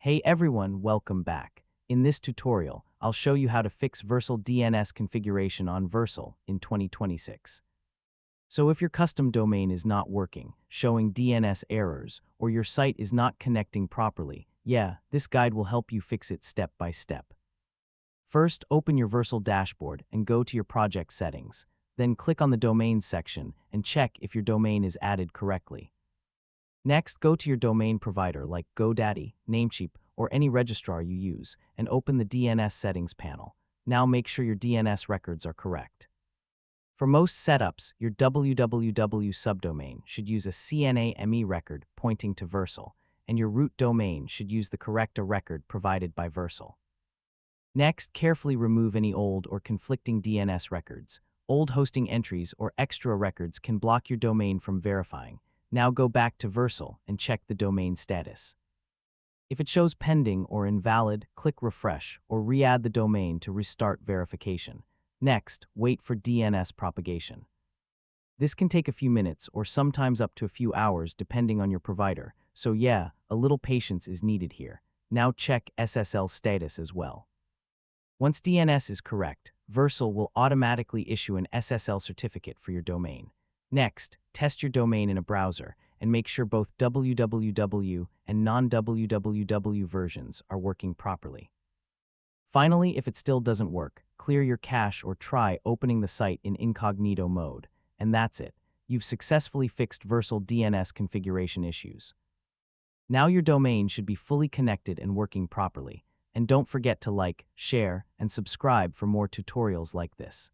Hey everyone, welcome back. In this tutorial, I'll show you how to fix Vercel DNS configuration on Vercel in 2026. So if your custom domain is not working, showing DNS errors, or your site is not connecting properly, this guide will help you fix it step by step. First, open your Vercel dashboard and go to your project settings. Then click on the Domains section and check if your domain is added correctly. Next, go to your domain provider like GoDaddy, Namecheap, or any registrar you use, and open the DNS settings panel. Now make sure your DNS records are correct. For most setups, your www subdomain should use a CNAME record pointing to Vercel, and your root domain should use the correct record provided by Vercel. Next, carefully remove any old or conflicting DNS records. Old hosting entries or extra records can block your domain from verifying. Now go back to Vercel and check the domain status. If it shows pending or invalid, click refresh or re-add the domain to restart verification. Next, wait for DNS propagation. This can take a few minutes or sometimes up to a few hours depending on your provider, so a little patience is needed here. Now check SSL status as well. Once DNS is correct, Vercel will automatically issue an SSL certificate for your domain. Next, test your domain in a browser and make sure both www and non-www versions are working properly. Finally, if it still doesn't work, clear your cache or try opening the site in incognito mode. And that's it. You've successfully fixed Vercel DNS configuration issues. Now your domain should be fully connected and working properly. And don't forget to like, share, and subscribe for more tutorials like this.